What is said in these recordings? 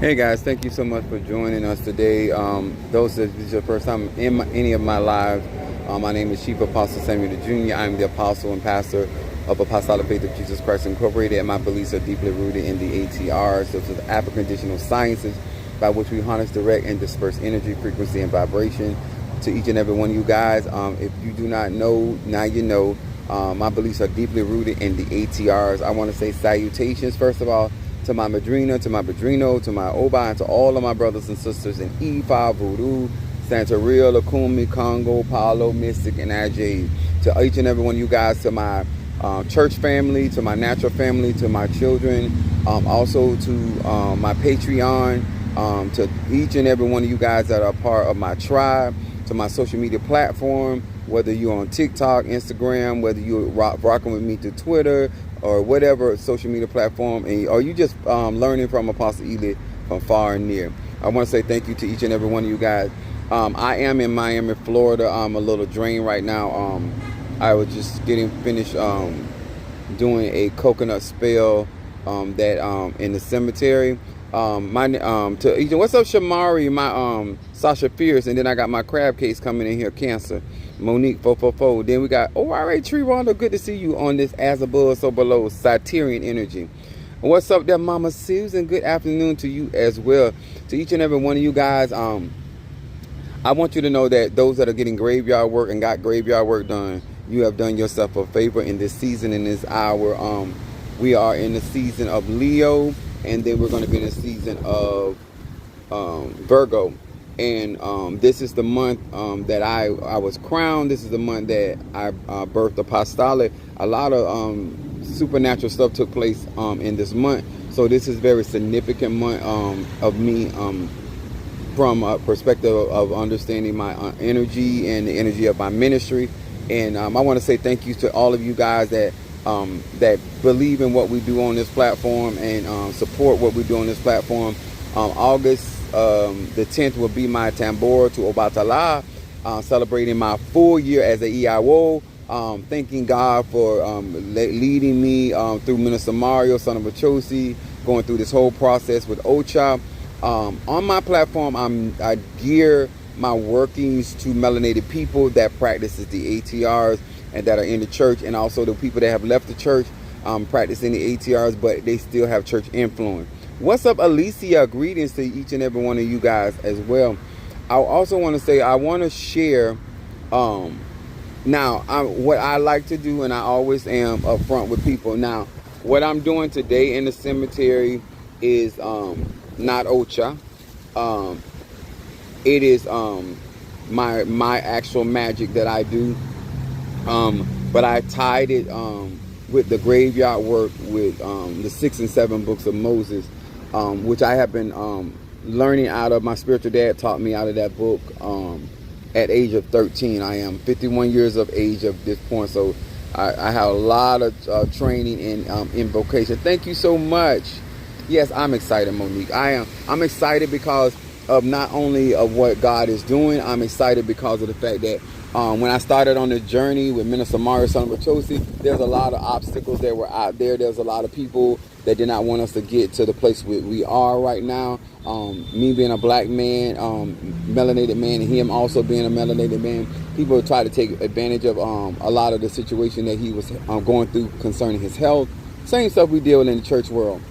Hey guys, thank you so much for joining us today. Those that this is your first time in any of my lives, my name is Chief Apostle Samuel Jr. I'm the apostle and pastor of Apostolic Faith of Jesus Christ Incorporated, and my beliefs are deeply rooted in the ATRs, those are the African traditional sciences, by which we harness, direct, and disperse energy, frequency, and vibration. To each and every one of you guys, if you do not know, now you know. My beliefs are deeply rooted in the ATRs. I want to say salutations, first of all, to my madrina, to my padrino, to my oba, and to all of my brothers and sisters in Ifa, Voodoo, Santeria, Lukumi, Congo, Paolo, Mystic, and Ajay. To each and every one of you guys, to my church family, to my natural family, to my children, also to my Patreon, to each and every one of you guys that are part of my tribe, to my social media platform, whether you're on TikTok, Instagram, whether you're rocking with me through Twitter or whatever social media platform, or you just learning from Apostle Eli from far and near. I want to say thank you to each and every one of you guys. I am in Miami, Florida. I'm a little drained right now. I was just getting finished doing a coconut spell that in the cemetery. To each, what's up, Shamari? My Sasha Fierce, and then I got my crab case coming in here, Cancer. Monique 444. Then we got ORA Tree Rondo. Good to see you on this As Above, So Below Satyrian energy. What's up there, Mama Susan? Good afternoon to you as well. To each and every one of you guys, I want you to know that those that are getting graveyard work and got graveyard work done, you have done yourself a favor in this season, in this hour. We are in the season of Leo, and then we're going to be in the season of Virgo. And this is the month that I was crowned. This is the month that I birthed apostolic. A lot of supernatural stuff took place in this month. So this is a very significant month of me from a perspective of understanding my energy and the energy of my ministry. And I want to say thank you to all of you guys that believe in what we do on this platform and support what we do on this platform. August the 10th will be my Tambora to Obatala, celebrating my full year as a EIO. Thanking God for leading me through Minister Mario, son of Achosi, going through this whole process with Ocha. On my platform, I gear my workings to melanated people that practices the ATRs and that are in the church, and also the people that have left the church practicing the ATRs, but they still have church influence. What's up, Alicia? Greetings to each and every one of you guys as well. I also want to say I want to share what I like to do, and I always am upfront with people. Now, what I'm doing today in the cemetery is not Ocha. It is my actual magic that I do. But I tied it with the graveyard work with the 6 and 7 books of Moses, which I have been learning out of. My spiritual dad taught me out of that book at age of 13. I am 51 years of age at this point, so I have a lot of training in invocation. Thank you so much. Yes, I'm excited, Monique. I'm excited because of not only of what God is doing. I'm excited because of the fact that when I started on this journey with Minister Mario, son of Achosi, there's a lot of obstacles that were out there. There's a lot of people that did not want us to get to the place where we are right now. Me being a black man, melanated man, and him also being a melanated man, people try to take advantage of a lot of the situation that he was going through concerning his health. Same stuff we deal with in the church world.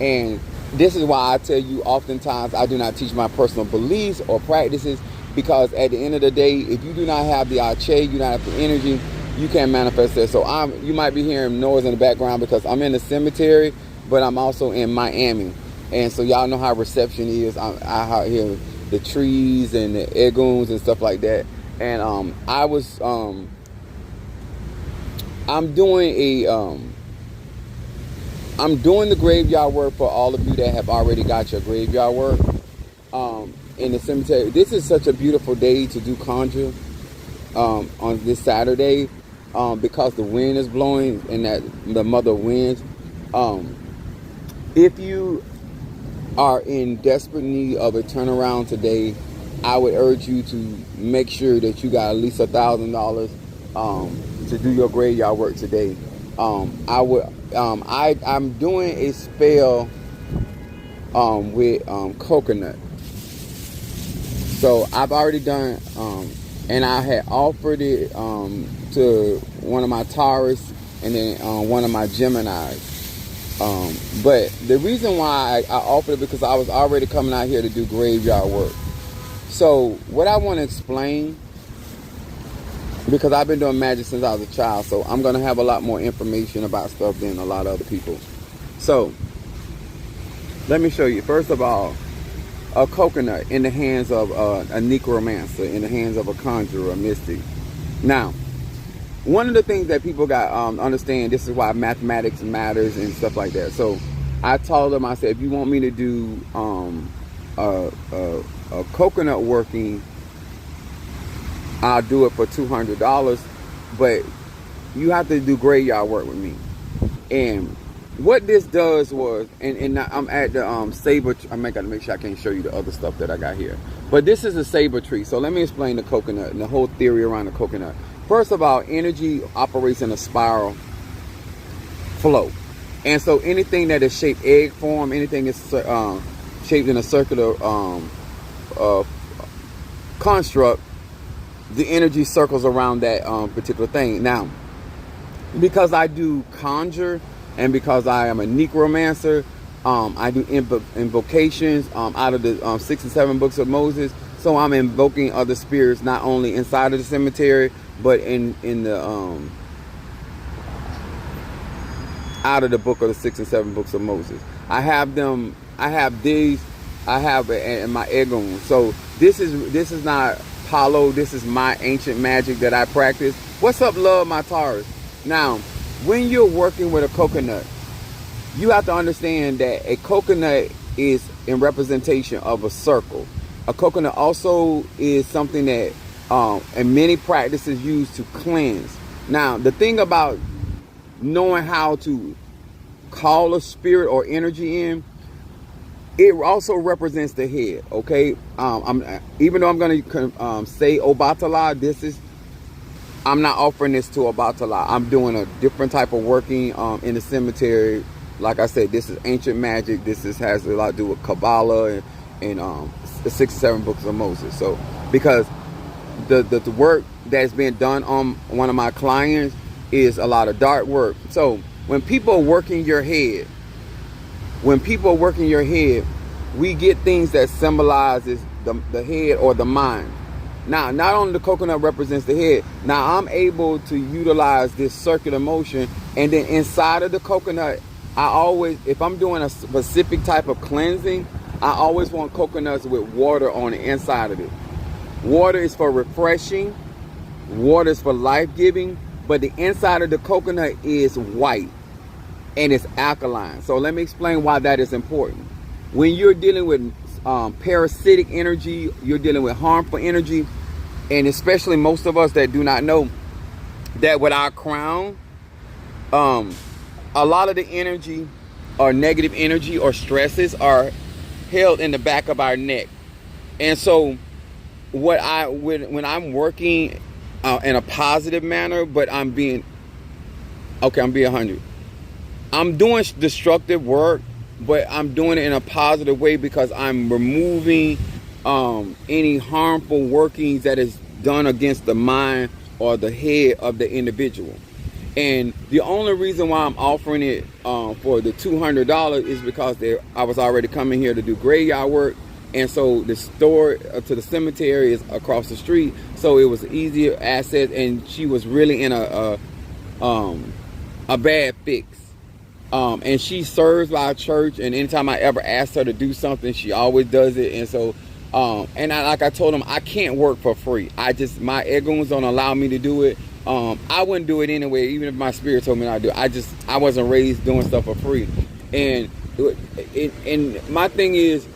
And this is why I tell you oftentimes I do not teach my personal beliefs or practices, because at the end of the day, if you do not have the Ache, you do not have the energy, you can't manifest that. So you might be hearing noise in the background because I'm in the cemetery, but I'm also in Miami. And so y'all know how reception is. I hear the trees and the egoons and stuff like that. And I'm doing the graveyard work for all of you that have already got your graveyard work in the cemetery. This is such a beautiful day to do conjure on this Saturday because the wind is blowing and that the mother winds. If you are in desperate need of a turnaround today, I would urge you to make sure that you got at least $1,000 to do your graveyard work today. I'm doing a spell with coconut. So I've already done, and I had offered it to one of my Taurus and then one of my Geminis. But the reason why I offered it because I was already coming out here to do graveyard work. So what I want to explain, because I've been doing magic since I was a child, so I'm going to have a lot more information about stuff than a lot of other people. So let me show you. First of all, a coconut in the hands of a necromancer, in the hands of a conjurer, a mystic. Now, one of the things that people got understand, this is why mathematics matters and stuff like that. So I told them, I said, if you want me to do a coconut working, I'll do it for $200, but you have to do graveyard work with me. And what this does was, and I'm at the saber. I gotta make sure I can't show you the other stuff that I got here. But this is a saber tree. So let me explain the coconut and the whole theory around the coconut. First of all, energy operates in a spiral flow, and so anything that is shaped egg form, anything is shaped in a circular construct, the energy circles around that particular thing. Now, because I do conjure, and because I am a necromancer, I do invocations out of the 6 and 7 books of Moses. So I'm invoking other spirits not only inside of the cemetery, but in the out of the book of the 6 and 7 books of Moses. I have them. I have these. I have in my egon. So this is not hollow. This is my ancient magic that I practice. What's up, love, my Taurus? Now, when you're working with a coconut, you have to understand that a coconut is in representation of a circle. A coconut also is something that and many practices use to cleanse. Now, the thing about knowing how to call a spirit or energy in, it also represents the head. Okay, even though I'm going to say Obatala, I'm not offering this to Obatala. I'm doing a different type of working in the cemetery. Like I said, this is ancient magic. This has a lot to do with Kabbalah and the 6 and 7 books of Moses. So because the work that's being done on one of my clients is a lot of dark work. So when people are working your head, we get things that symbolizes the head or the mind. Now, not only the coconut represents the head, now I'm able to utilize this circular motion, and then inside of the coconut, I always, if I'm doing a specific type of cleansing, I always want coconuts with water on the inside of it. Water is for refreshing, water is for life-giving, but the inside of the coconut is white and it's alkaline. So let me explain why that is important. When you're dealing with parasitic energy, you're dealing with harmful energy, and especially most of us that do not know that with our crown, a lot of the energy or negative energy or stresses are held in the back of our neck. And so when I'm working in a positive manner, but I'm being 100. I'm doing destructive work, but I'm doing it in a positive way because I'm removing any harmful workings that is done against the mind or the head of the individual. And the only reason why I'm offering it for the $200 is because I was already coming here to do graveyard work, and so the store to the cemetery is across the street, so it was easier access. And she was really in a bad fix. And she serves our church, and anytime I ever asked her to do something, she always does it. And so, like I told them, I can't work for free. My egos don't allow me to do it. I wouldn't do it anyway, even if my spirit told me not to do it. I wasn't raised doing stuff for free. And my thing is,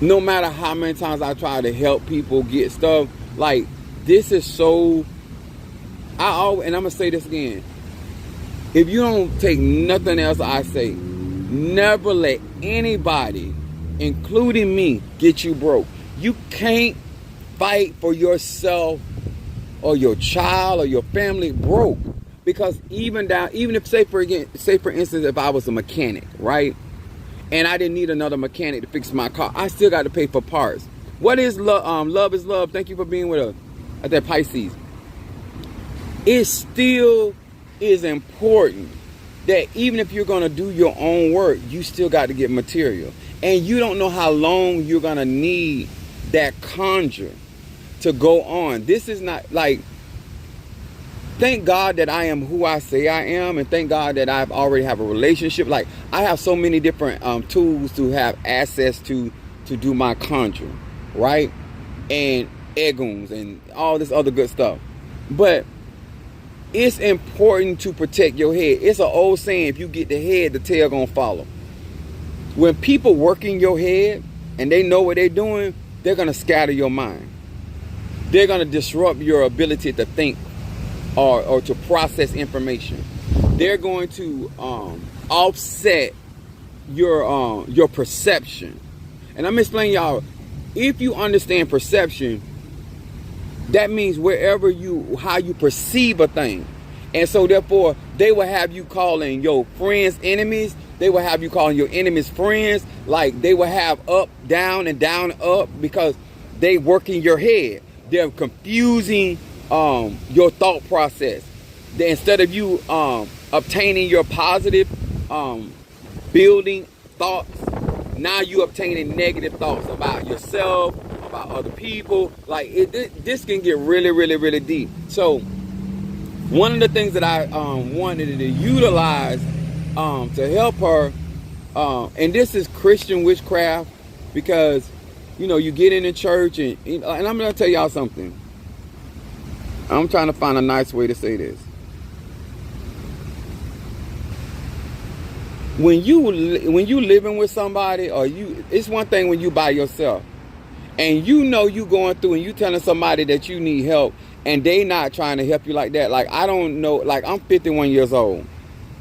no matter how many times I try to help people get stuff, like, this is so, and I'm gonna say this again. If you don't take nothing else I say, never let anybody, including me, get you broke. You can't fight for yourself or your child or your family broke. Because even if, say for instance, if I was a mechanic, right? and I didn't need another mechanic to fix my car. I still got to pay for parts. What is love? Love is love. Thank you for being with us at that Pisces. It still is important that even if you're going to do your own work, you still got to get material. And you don't know how long you're going to need that conjure to go on. This is not like, thank God that I am who I say I am, and thank God that I've already have a relationship. Like, I have so many different tools to have access to do my conjure, right? And egoons and all this other good stuff. But it's important to protect your head. It's an old saying, if you get the head, the tail gonna follow. When people work in your head and they know what they're doing, they're gonna scatter your mind. They're gonna disrupt your ability to think or to process information. They're going to offset your perception. And I'm explaining y'all, if you understand perception, that means how you perceive a thing. And so therefore, they will have you calling your friends enemies. They will have you calling your enemies friends. Like, they will have up, down, and down, up, because they work in your head. They're confusing your thought process. Instead of you obtaining your positive building thoughts, now you obtaining negative thoughts about yourself, about other people. Like, this can get really, really, really deep. So one of the things that I wanted to utilize to help her, and this is Christian witchcraft, because you get in the church and I'm gonna tell y'all something. I'm trying to find a nice way to say this. When you living with somebody, it's one thing when you by yourself, and you going through and you telling somebody that you need help, and they not trying to help you like that. Like, I don't know. Like, I'm 51 years old.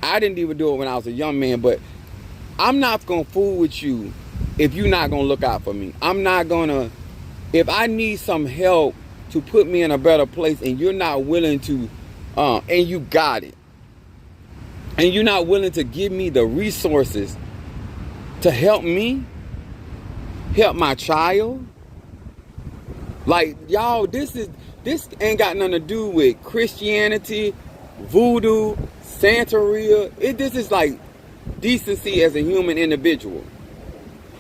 I didn't even do it when I was a young man, but I'm not gonna fool with you if you're not gonna look out for me. I'm not gonna. If I need some help to put me in a better place, and you're not willing to, and you got it, and you're not willing to give me the resources to help me, help my child. Like, y'all, this ain't got nothing to do with Christianity, voodoo, Santeria. This is like decency as a human individual.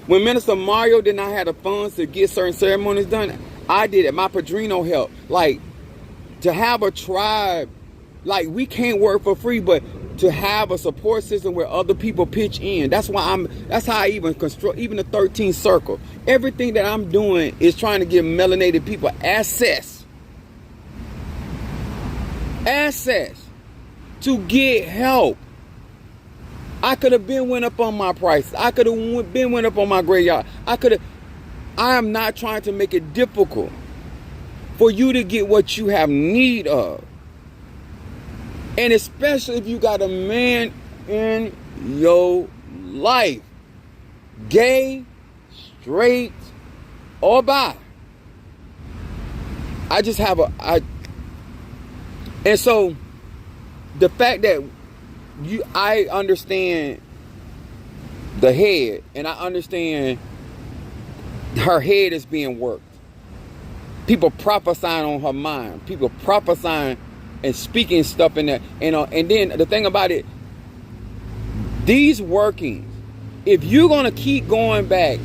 When Minister Mario did not have the funds to get certain ceremonies done, I did it. My padrino helped. Like, to have a tribe, like, we can't work for free, but to have a support system where other people pitch in. That's how I even construct even the 13th circle. Everything that I'm doing is trying to give melanated people access to get help. I could have been went up on my prices. I could have been went up on my graveyard. I am not trying to make it difficult for you to get what you have need of. And especially if you got a man in your life, gay, straight, or bi. And so the fact that I understand the head, and I understand her head is being worked. People prophesying on her mind. People prophesying and speaking stuff in there. And then the thing about it, these workings, if you're going to keep going back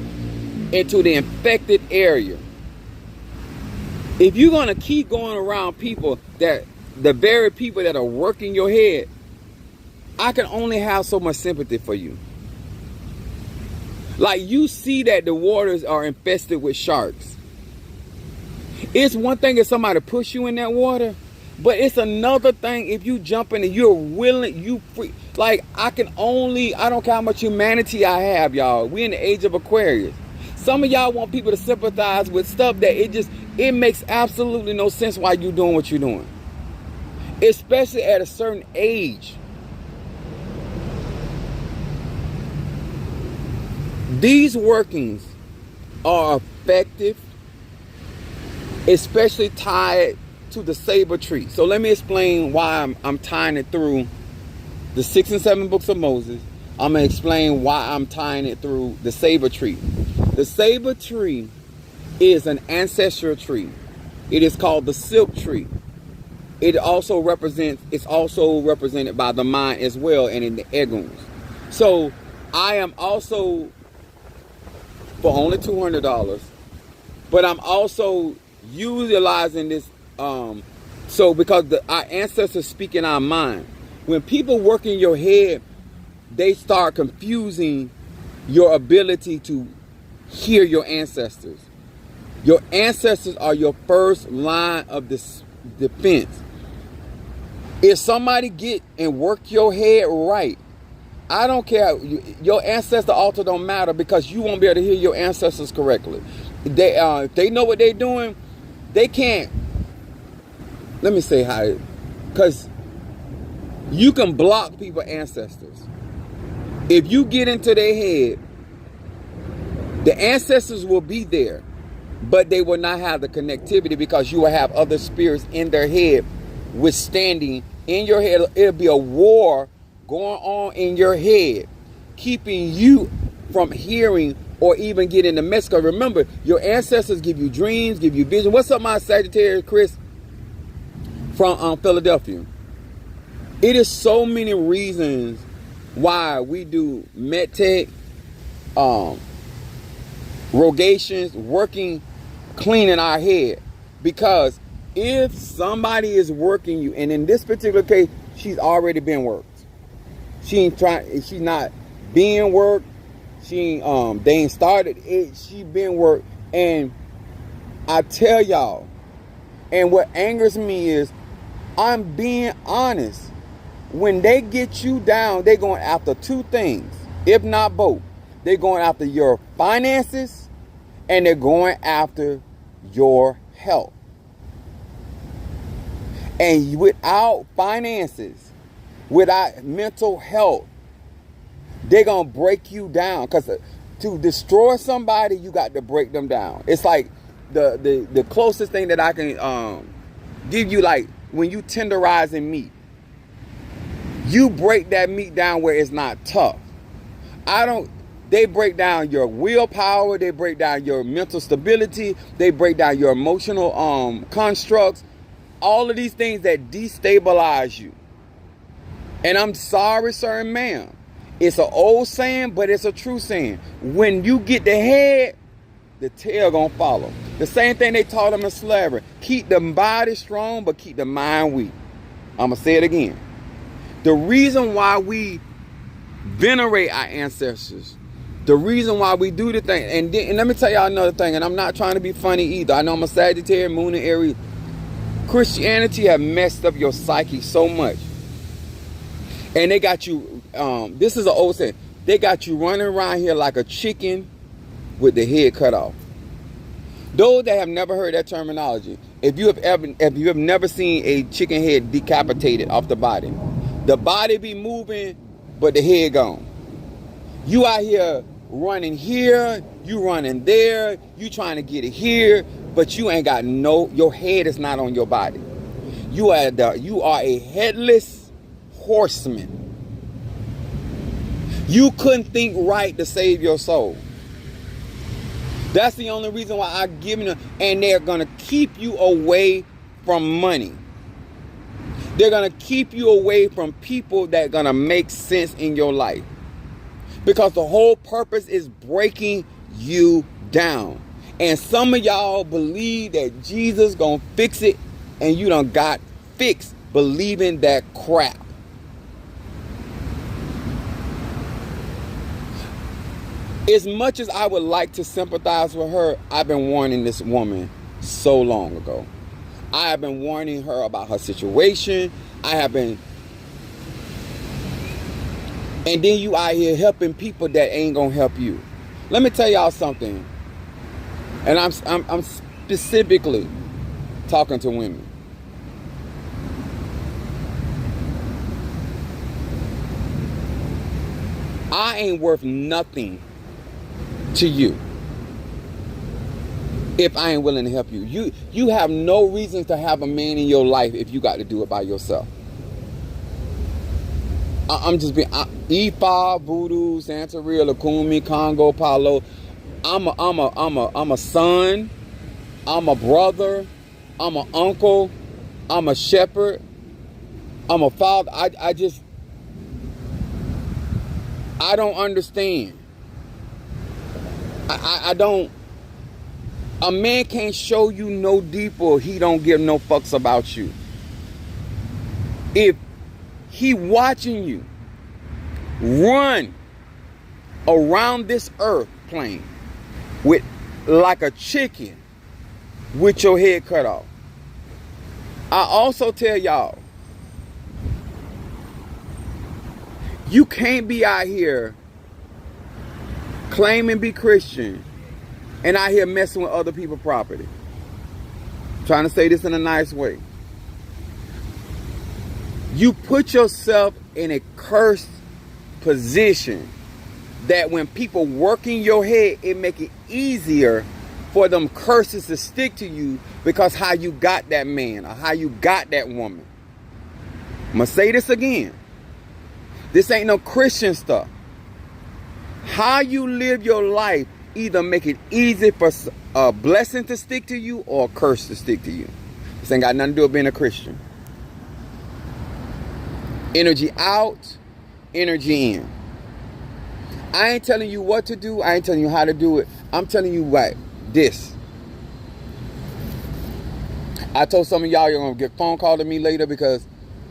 into the infected area, if you're going to keep going around people that, the very people that are working your head, I can only have so much sympathy for you. Like, you see that the waters are infested with sharks. It's one thing if somebody push you in that water, but it's another thing if you jump in and you're willing, you free. Like, I don't care how much humanity I have, y'all. We in the age of Aquarius. Some of y'all want people to sympathize with stuff that it makes absolutely no sense why you're doing what you're doing. Especially at a certain age. These workings are effective, especially tied to the saber tree. So let me explain why I'm tying it through the 6 and 7 books of Moses, I'm going to explain why I'm tying it through the saber tree. The saber tree is an ancestral tree. It is called the silk tree. It's also represented by the mind as well, and in the eguns. So I am also, for only $200, but I'm also utilizing this, because our ancestors speak in our mind. When people work in your head, they start confusing your ability to hear your ancestors. Your ancestors are your first line of defense. If somebody get and work your head right, I don't care. Your ancestor altar don't matter, because you won't be able to hear your ancestors correctly. If they know what they're doing, they can't. Let me say how, because you can block people's ancestors. If you get into their head, the ancestors will be there, but they will not have the connectivity, because you will have other spirits in their head withstanding in your head. It'll be a war going on in your head, keeping you from hearing or even getting the message. Because remember, your ancestors give you dreams, give you vision. What's up, my Sagittarius, Chris from Philadelphia? It is so many reasons why we do medtech, rogations, working, cleaning our head. Because if somebody is working you, and in this particular case, she's already been worked. She's not being worked. They ain't started it. She been worked. And I tell y'all, and what angers me is, I'm being honest. When they get you down, they're going after two things, if not both. They're going after your finances, and they're going after your health. And without finances, without mental health, they're going to break you down. Because to destroy somebody, you got to break them down. It's like the closest thing that I can give you, like when you tenderizing meat. You break that meat down where it's not tough. They break down your willpower. They break down your mental stability. They break down your emotional constructs. All of these things that destabilize you. And I'm sorry, sir and ma'am. It's an old saying, but it's a true saying. When you get the head, the tail gonna follow. The same thing they taught them in slavery. Keep the body strong, but keep the mind weak. I'm gonna say it again. The reason why we venerate our ancestors, the reason why we do the thing, and let me tell y'all another thing, and I'm not trying to be funny either. I know I'm a Sagittarius, Moon and Aries. Christianity have messed up your psyche so much. And they got you, this is an old saying, they got you running around here like a chicken with the head cut off. Those that have never heard that terminology, if you have never seen a chicken head decapitated off the body be moving, but the head gone. You out here running here, you running there, you trying to get it here, but you ain't got your head is not on your body. You are a headless horseman. You couldn't think right to save your soul. That's the only reason why I give them, and they're gonna keep you away from money. They're gonna keep you away from people that are gonna make sense in your life. Because the whole purpose is breaking you down. And some of y'all believe that Jesus gonna fix it, and you done got fixed believing that crap. As much as I would like to sympathize with her, I've been warning this woman so long ago. I have been warning her about her situation. And then you out here helping people that ain't gonna help you. Let me tell y'all something. And I'm specifically talking to women. I ain't worth nothing to you if I ain't willing to help you. You have no reason to have a man in your life if you got to do it by yourself. I'm just being Ifa, Voodoo, Santeria, Lakumi, Congo, Palo. I'm a son. I'm a brother. I'm an uncle. I'm a shepherd. I'm a father. I don't understand. I don't. A man can't show you no deeper. He don't give no fucks about you. If he watching you run around this earth plane with like a chicken with your head cut off. I also tell y'all, you can't be out here claiming be Christian and out here messing with other people's property. I'm trying to say this in a nice way. You put yourself in a cursed position that when people work in your head, it make it easier for them curses to stick to you because how you got that man or how you got that woman. I'm going to say this again. This ain't no Christian stuff. How you live your life either make it easy for a blessing to stick to you or a curse to stick to you. This ain't got nothing to do with being a Christian. Energy out, energy in. I ain't telling you what to do. I ain't telling you how to do it. I'm telling you what, this. I told some of y'all you're gonna get a phone call to me later because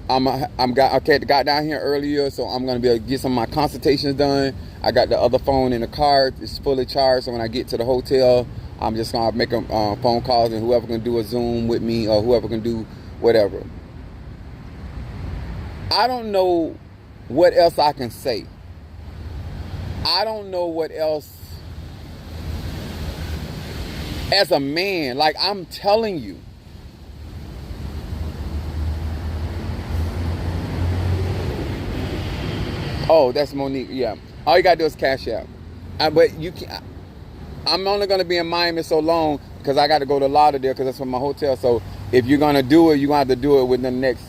I got down here earlier, so I'm gonna be able to get some of my consultations done. I got the other phone in the car; it's fully charged. So when I get to the hotel, I'm just gonna make a phone calls, and whoever can do a Zoom with me or whoever can do whatever. I don't know what else I can say. I don't know what else. As a man, like I'm telling you. Oh, that's Monique. Yeah. All you gotta do is cash out. But you can. I'm only gonna be in Miami so long because I got to go to Lauderdale because that's from my hotel. So if you're gonna do it, you're gonna have to do it within the next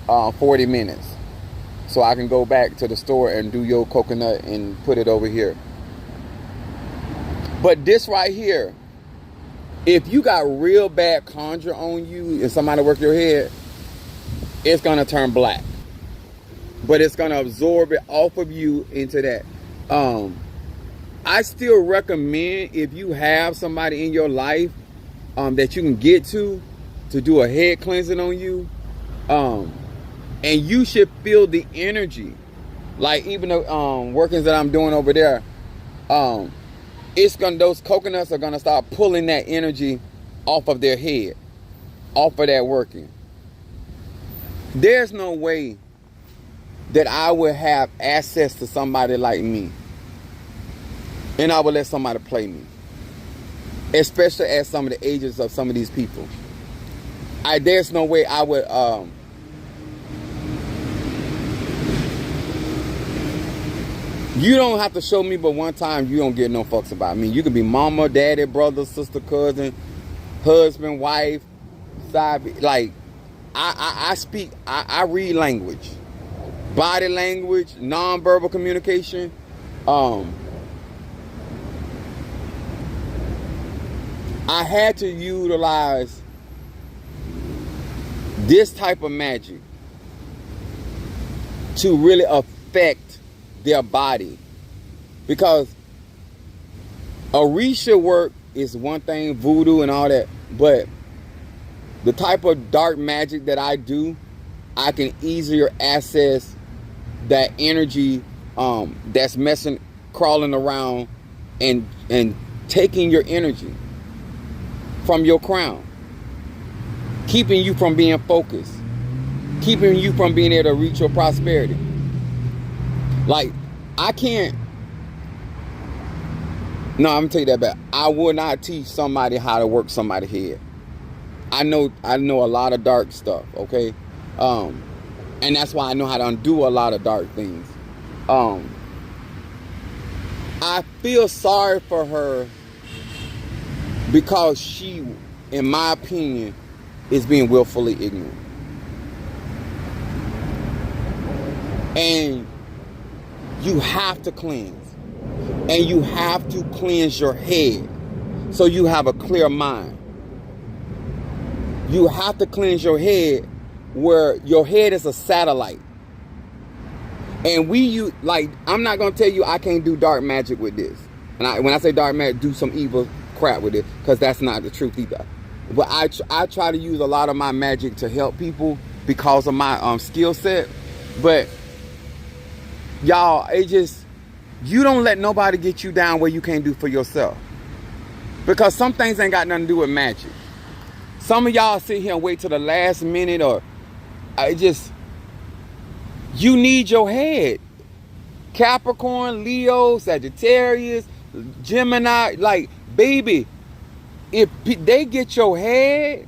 40 minutes. So I can go back to the store and do your coconut and put it over here. But this right here, if you got real bad conjure on you and somebody work your head, it's gonna turn black. But it's gonna absorb it off of you into that. I still recommend if you have somebody in your life that you can get to do a head cleansing on you. And you should feel the energy. Like even the workings that I'm doing over there, those coconuts are gonna start pulling that energy off of their head, off of that working. There's no way that I would have access to somebody like me and I would let somebody play me, especially at some of the ages of some of these people. There's no way I would you don't have to show me but one time. You don't get no fucks about me. You could be mama, daddy, brother, sister, cousin, husband, wife, side. Like, I speak, I read language. Body language, non-verbal communication. I had to utilize this type of magic to really affect their body, because Orisha work is one thing, voodoo and all that, but the type of dark magic that I do, I can easier access that energy that's crawling around and taking your energy from your crown, keeping you from being focused, keeping you from being able to reach your prosperity. Like, I can't. No, I'm gonna tell you that back. I will not teach somebody how to work somebody's head. I know a lot of dark stuff, okay? And that's why I know how to undo a lot of dark things. I feel sorry for her because she, in my opinion, is being willfully ignorant. And You have to cleanse. And you have to cleanse your head so you have a clear mind. You have to cleanse your head where your head is a satellite. And I'm not going to tell you I can't do dark magic with this. And when I say dark magic, do some evil crap with it, because that's not the truth either. But I try to use a lot of my magic to help people because of my skill set. But y'all, you don't let nobody get you down where you can't do for yourself. Because some things ain't got nothing to do with magic. Some of y'all sit here and wait till the last minute, or you need your head. Capricorn, Leo, Sagittarius, Gemini, like, baby, if they get your head,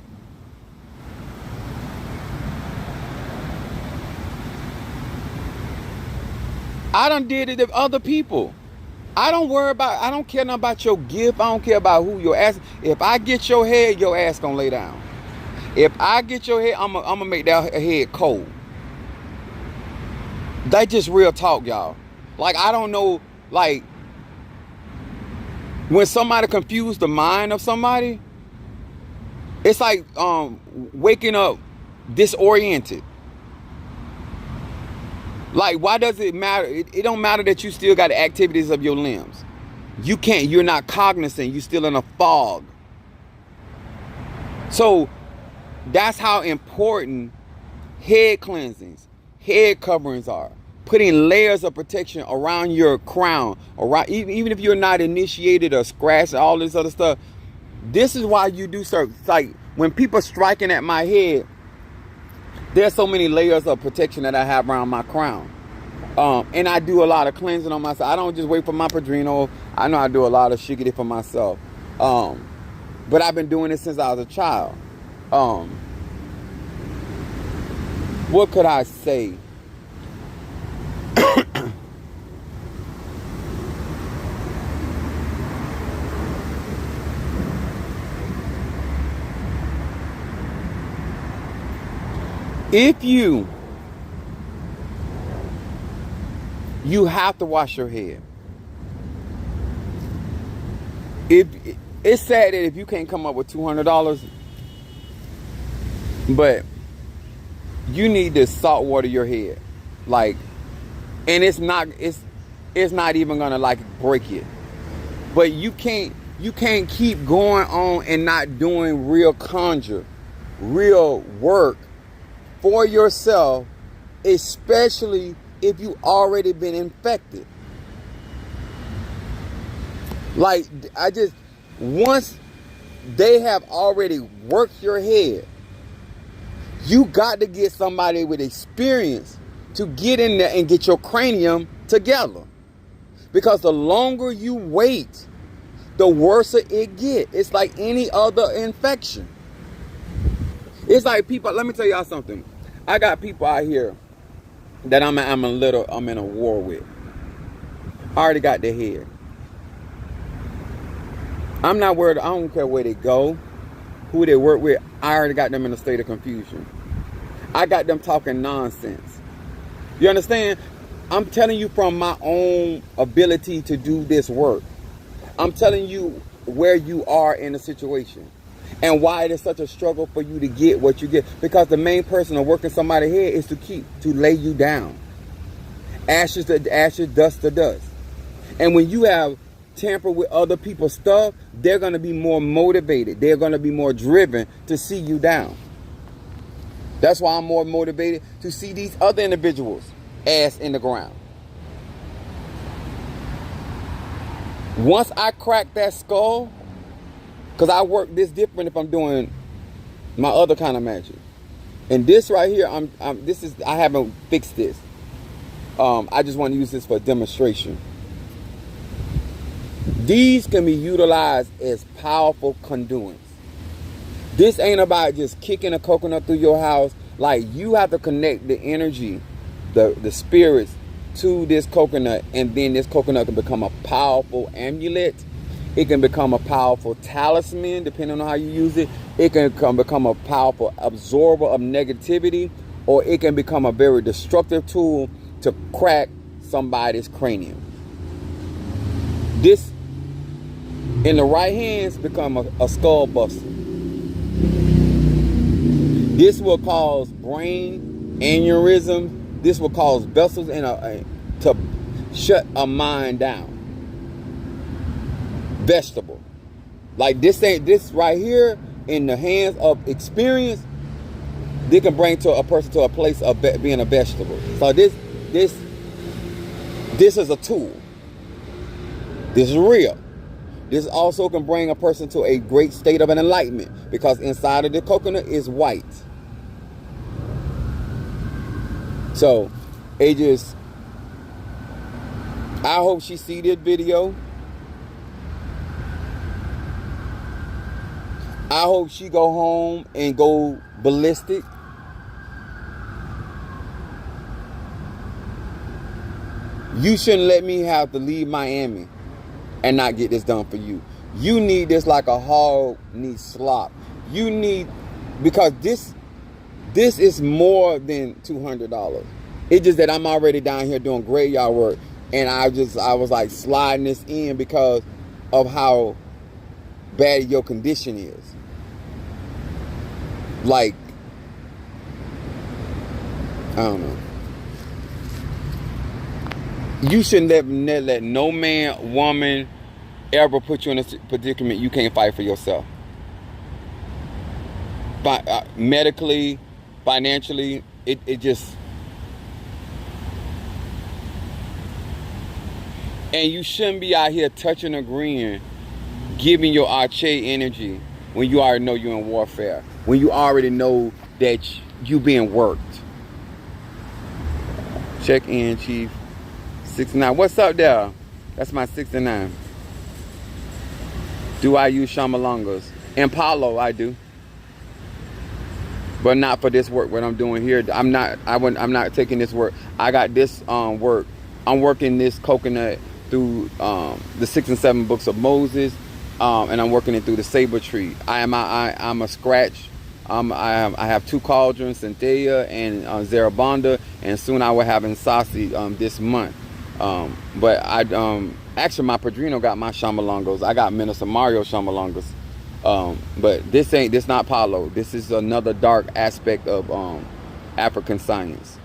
I done did it with other people. I don't care nothing about your gift. I don't care about who your ass. If I get your head, your ass gonna lay down. If I get your head, I'm gonna make that head cold. That just real talk, y'all. Like, I don't know, like, when somebody confused the mind of somebody, it's like waking up disoriented. Like, why does it matter? It don't matter that you still got the activities of your limbs. You're not cognizant. You're still in a fog. So that's how important head cleansings, head coverings are. Putting layers of protection around your crown, around, even if you're not initiated or scratched, all this other stuff. This is why you do certain, like, when people striking at my head, there's so many layers of protection that I have around my crown. And I do a lot of cleansing on myself. I don't just wait for my padrino. I know I do a lot of shiggity for myself. But I've been doing it since I was a child. What could I say? If you have to wash your head. It's sad that if you can't come up with $200, but you need to salt water your head, like, and it's not even gonna, like, break it. But you can't keep going on and not doing real real work for yourself, especially if you already been infected. Like, once they have already worked your head, you got to get somebody with experience to get in there and get your cranium together. Because the longer you wait, the worse it gets. It's like any other infection. It's like people, let me tell y'all something. I got people out here that I'm in a war with. I already got their head. I'm not worried. I don't care where they go, who they work with. I already got them in a state of confusion. I got them talking nonsense. You understand? I'm telling you from my own ability to do this work. I'm telling you where you are in the situation and why it is such a struggle for you to get what you get. Because the main person of working somebody's head is to lay you down. Ashes to ashes, dust to dust. And when you have tampered with other people's stuff, they're going to be more motivated. They're going to be more driven to see you down. That's why I'm more motivated to see these other individuals ass in the ground. Once I crack that skull, because I work this different if I'm doing my other kind of magic. And this right here, I haven't fixed this. I just want to use this for demonstration. These can be utilized as powerful conduits. This ain't about just kicking a coconut through your house. Like, you have to connect the energy, the spirits to this coconut, and then this coconut can become a powerful amulet. It can become a powerful talisman, depending on how you use it. It can become a powerful absorber of negativity, or it can become a very destructive tool to crack somebody's cranium. This in the right hands become a skull buster. This will cause brain aneurysm. This will cause vessels to shut a mind down. Vegetable. Like this right here in the hands of experience, they can bring to a person to a place of being a vegetable. So this is a tool. This is real. This also can bring a person to a great state of an enlightenment, because inside of the coconut is white. So I hope she see this video. I hope she go home and go ballistic. You shouldn't let me have to leave Miami and not get this done for you. You need this like a hog needs slop. You need, because this is more than $200. It's just that I'm already down here doing graveyard work, and I was like sliding this in because of how bad your condition is. Like, I don't know. You shouldn't let no man, woman ever put you in a predicament you can't fight for yourself. Medically, financially, it just... And you shouldn't be out here touching, agreeing, giving your arche energy when you already know you're in warfare. When you already know that you being worked. Check in, Chief. 69. What's up there? That's my 69. Do I use Shamalangas? Impalo, I do. But not for this work, what I'm doing here. I'm not taking this work. I got this work. I'm working this coconut through the 6 and 7 books of Moses, and I'm working it through the saber tree. I'm a scratch. I have 2 cauldrons, Cynthia and Zarabanda, and soon I will have Insasi this month. But actually my Padrino got my Shamalongos. I got Minister Mario Shamalongos. But this not Palo. This is another dark aspect of African science,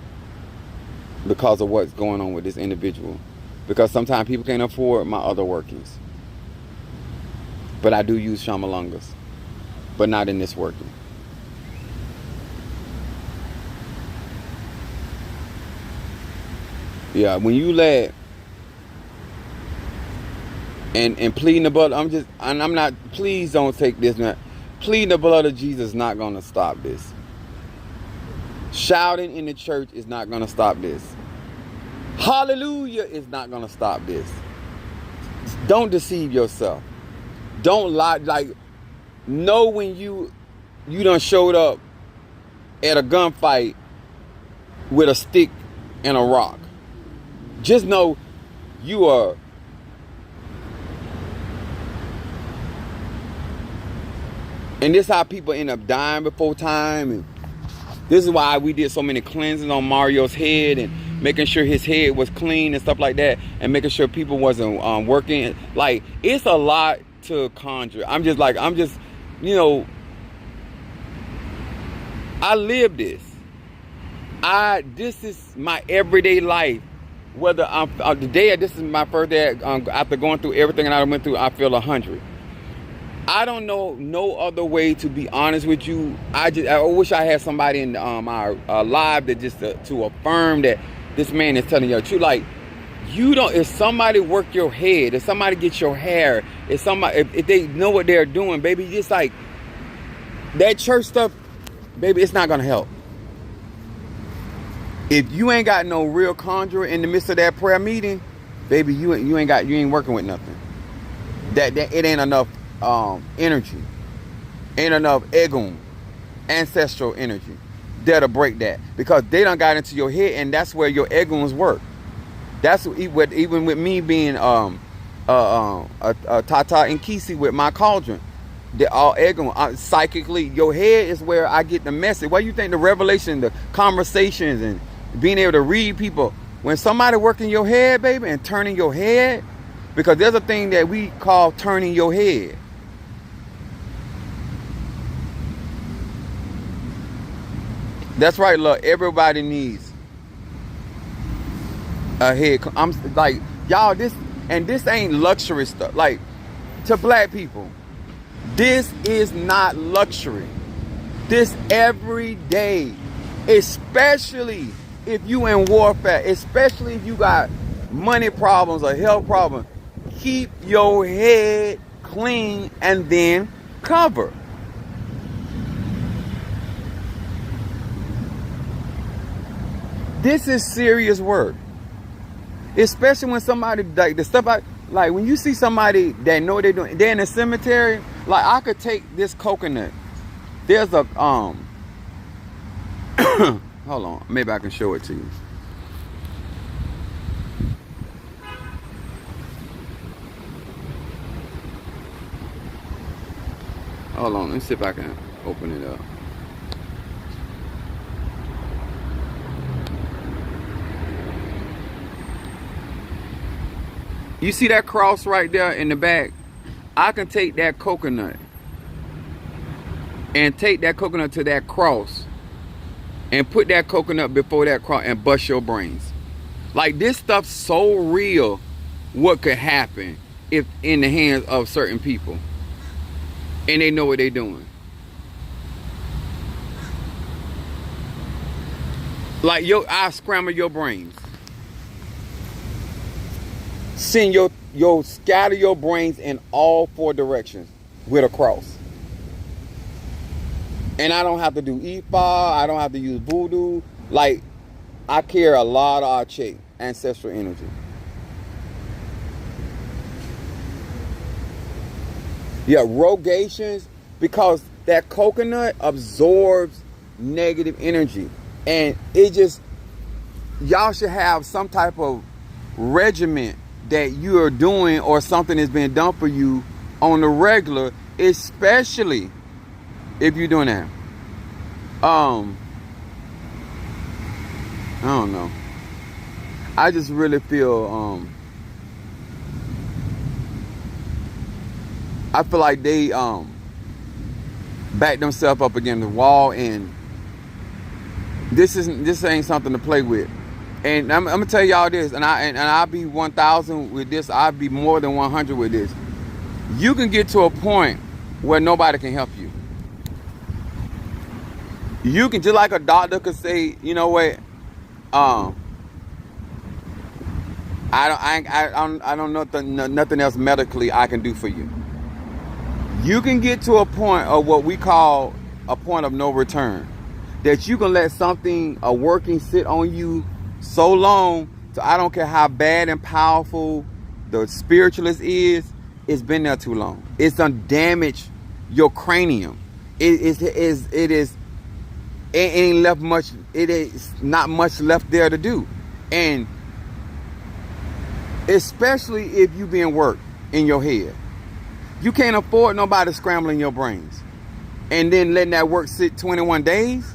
because of what's going on with this individual. Because sometimes people can't afford my other workings. But I do use Shamalongas, but not in this working. Yeah, when you let and pleading the blood, I'm not, please don't take this now. Pleading the blood of Jesus is not gonna stop this. Shouting in the church is not gonna stop this. Hallelujah is not gonna stop this. Don't deceive yourself. Don't lie. Like, know when you done showed up at a gunfight with a stick and a rock. Just know you are. And this is how people end up dying before time. And this is why we did so many cleansings on Mario's head, and making sure his head was clean and stuff like that, and making sure people wasn't working. Like, it's a lot to conjure. I'm just, you know, I live this. This is my everyday life. Whether I'm this is my first day after going through everything that I went through, I feel 100. I don't know no other way to be honest with you. I wish I had somebody in our live that just to affirm that this man is telling you the truth. Like, you don't. If somebody work your head, if somebody get your hair, if they know what they're doing, baby, just like that church stuff, baby, it's not gonna help. If you ain't got no real conjurer in the midst of that prayer meeting, baby, you ain't working with nothing. That it ain't enough energy, ain't enough egum, ancestral energy that'll break that, because they done got into your head, and that's where your egums work. That's what, even with me being a Tata and Kisi with my cauldron, they're all egum. Psychically, your head is where I get the message. Why you think the revelation, the conversations, and being able to read people, when somebody working your head, baby, and turning your head, because there's a thing that we call turning your head. That's right, look, everybody needs a head. I'm like, y'all, this ain't luxury stuff. Like, to black people, this is not luxury. This every day, especially if you in warfare, especially if you got money problems or health problems, keep your head clean and then cover. This is serious work. Especially when somebody, like the stuff like when you see somebody that know what they're doing, they're in the cemetery, like I could take this coconut. There's a, hold on, maybe I can show it to you. Hold on, let me see if I can open it up. You see that cross right there in the back? I can take that coconut and take that coconut to that cross and put that coconut before that cross and bust your brains. Like, this stuff's so real, what could happen if in the hands of certain people and they know what they're doing. Like, I scramble your brains. Send scatter your brains in all 4 directions with a cross. And I don't have to do Ifa, I don't have to use voodoo. Like, I carry a lot of Arche, ancestral energy. Yeah, rogations, because that coconut absorbs negative energy. And it just, y'all should have some type of regimen that you are doing, or something is being done for you on the regular, especially if you're doing that. I don't know. I just really feel I feel like they back themselves up against the wall, and this ain't something to play with. And I'm gonna tell y'all this, and I'll be 1,000 with this. I'll be more than 100 with this. You can get to a point where nobody can help you. You can, just like a doctor could say, you know what, I don't know nothing else medically I can do for you. You can get to a point of what we call a point of no return, that you can let something, a working, sit on you so long, so I don't care how bad and powerful the spiritualist is, it's been there too long. It's done damaged your cranium. It ain't left much. It is not much left there to do. And especially if you being worked in your head, you can't afford nobody scrambling your brains and then letting that work sit 21 days.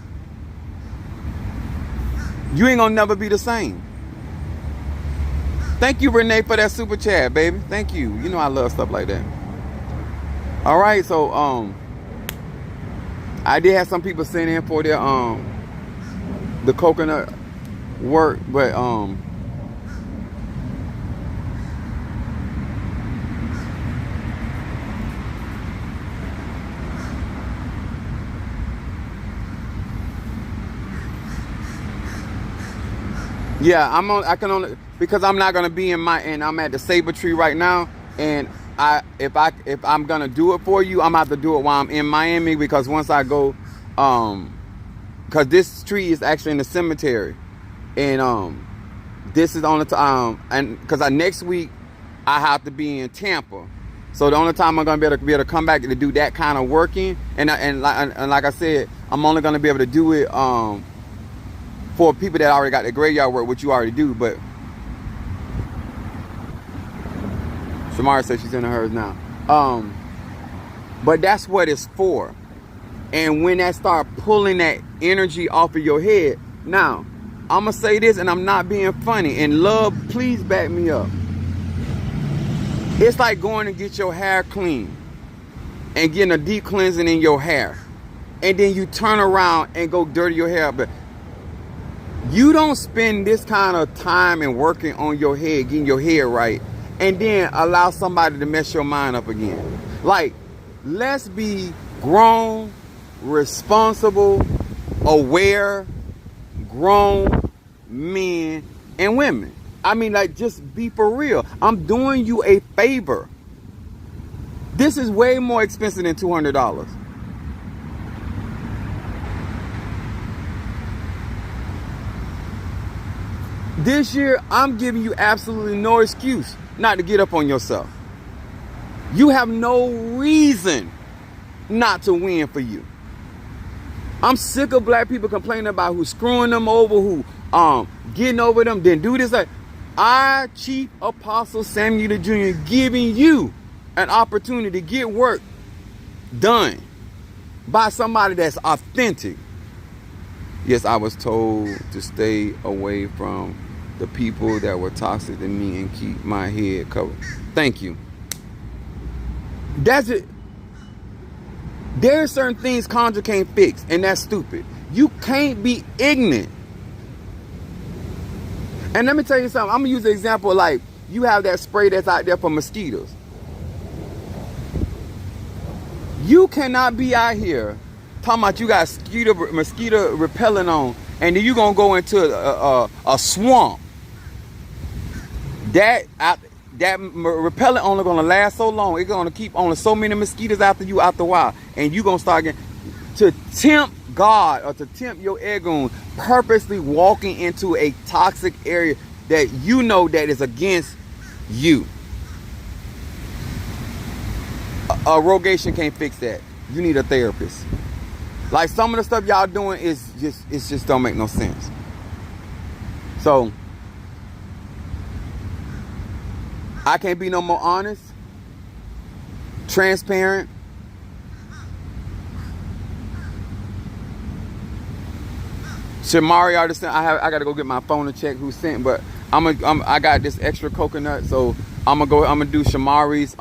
You ain't gonna never be the same. Thank you, Renee, for that super chat, baby. Thank you. You know I love stuff like that. All right, so I did have some people send in for their the coconut work, but yeah, I can only, because I'm not gonna be and I'm at the Saber Tree right now, and if I'm gonna do it for you, I'm gonna have to do it while I'm in Miami, because once I go, because this tree is actually in the cemetery, and this is on the and because next week I have to be in Tampa, so the only time I'm gonna be able to come back to do that kind of working, and like I said, I'm only gonna be able to do it for people that already got the graveyard work, which you already do. But Shamara says she's in hers now. But that's what it's for. And when that start pulling that energy off of your head, now I'm going to say this, and I'm not being funny. And love, please back me up. It's like going to get your hair clean and getting a deep cleansing in your hair. And then you turn around and go dirty your hair. But you don't spend this kind of time and working on your head, getting your hair right, and then allow somebody to mess your mind up again. Like, let's be grown, responsible, aware, grown men and women. I mean, like, just be for real. I'm doing you a favor. This is way more expensive than $200. This year, I'm giving you absolutely no excuse not to get up on yourself. You have no reason not to win for you. I'm sick of black people complaining about who's screwing them over, who getting over them, then do this. Like, I, Chief Apostle Samuel the Jr., giving you an opportunity to get work done by somebody that's authentic. Yes, I was told to stay away from the people that were toxic to me and keep my head covered. Thank you. That's it. There are certain things Conjure can't fix, and that's stupid. You can't be ignorant. And let me tell you something. I'm going to use the example like you have that spray that's out there for mosquitoes. You cannot be out here talking about you got mosquito repellent on, and then you're going to go into a swamp. That repellent only going to last so long. It's going to keep only so many mosquitoes after you out the wild. And you're going to start getting, to tempt God or to tempt your ego, purposely walking into a toxic area that you know that is against you. A rogation can't fix that. You need a therapist. Like, some of the stuff y'all doing is just don't make no sense. So I can't be no more honest, transparent. Shamari already sent. I got to go get my phone to check who sent, but I got this extra coconut, so I'm gonna do Shamari's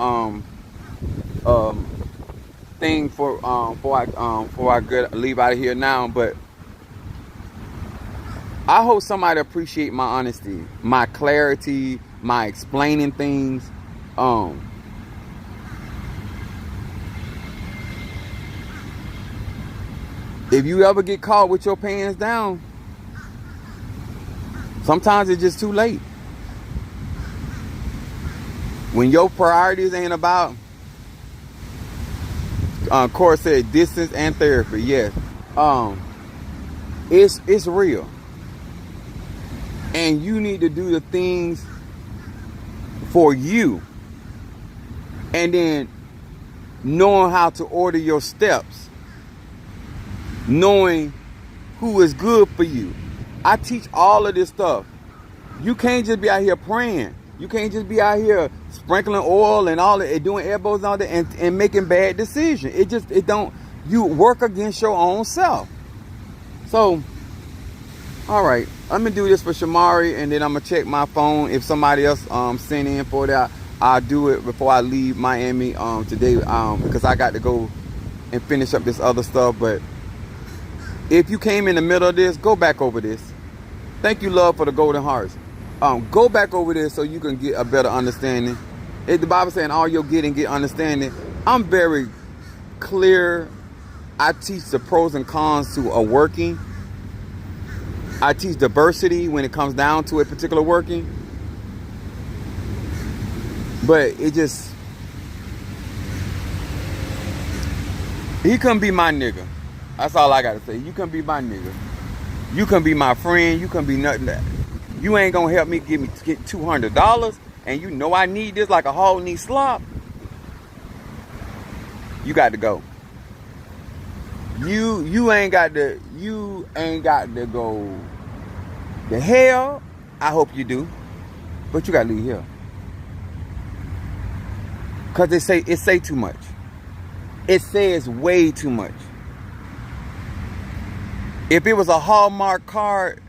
thing before I leave out of here now. But I hope somebody appreciate my honesty, my clarity, my explaining things. If you ever get caught with your pants down, sometimes it's just too late. When your priorities ain't about, Cora said distance and therapy. Yes, it's real, and you need to do the things for you, and then knowing how to order your steps, knowing who is good for you. I teach all of this stuff. You can't just be out here praying. You can't just be out here sprinkling oil and all that, doing elbows and all that, and making bad decisions. It don't. You work against your own self. So, all right, let me do this for Shamari, and then I'm gonna check my phone. If somebody else sent in for that, I'll do it before I leave Miami today, because I got to go and finish up this other stuff. But if you came in the middle of this, go back over this. Thank you, love, for the golden hearts. Go back over this so you can get a better understanding. If the Bible saying all you'll get and get understanding, I'm very clear. I teach the pros and cons to a working. I teach diversity when it comes down to a particular working. But it just, he couldn't be my nigga. That's all I gotta say. You couldn't be my nigga. You couldn't be my friend. You couldn't be nothing. You ain't gonna help me get $200, and you know I need this like a hog needs slop. You got to go. You ain't got to go to hell. I hope you do, but you got to leave here, cause it say too much. It says way too much. If it was a Hallmark card,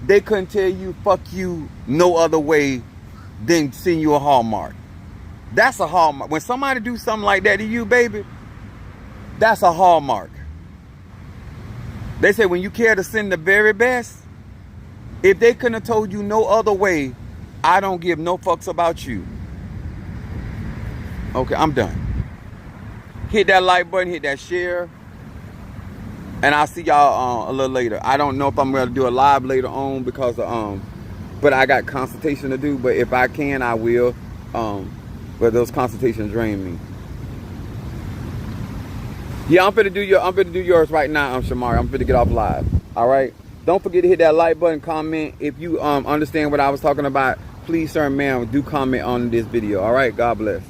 they couldn't tell you fuck you no other way than send you a Hallmark. That's a Hallmark. When somebody do something like that to you, baby, that's a Hallmark. They say when you care to send the very best, if they couldn't have told you no other way, I don't give no fucks about you. Okay, I'm done. Hit that like button, hit that share. And I'll see y'all a little later. I don't know if I'm going to do a live later on because but I got consultation to do. But if I can, I will. But those consultations drain me. Yeah, I'm finna do yours right now. I'm Shamari. I'm finna get off live. All right. Don't forget to hit that like button, comment. If you understand what I was talking about, please, sir, ma'am, do comment on this video. All right. God bless.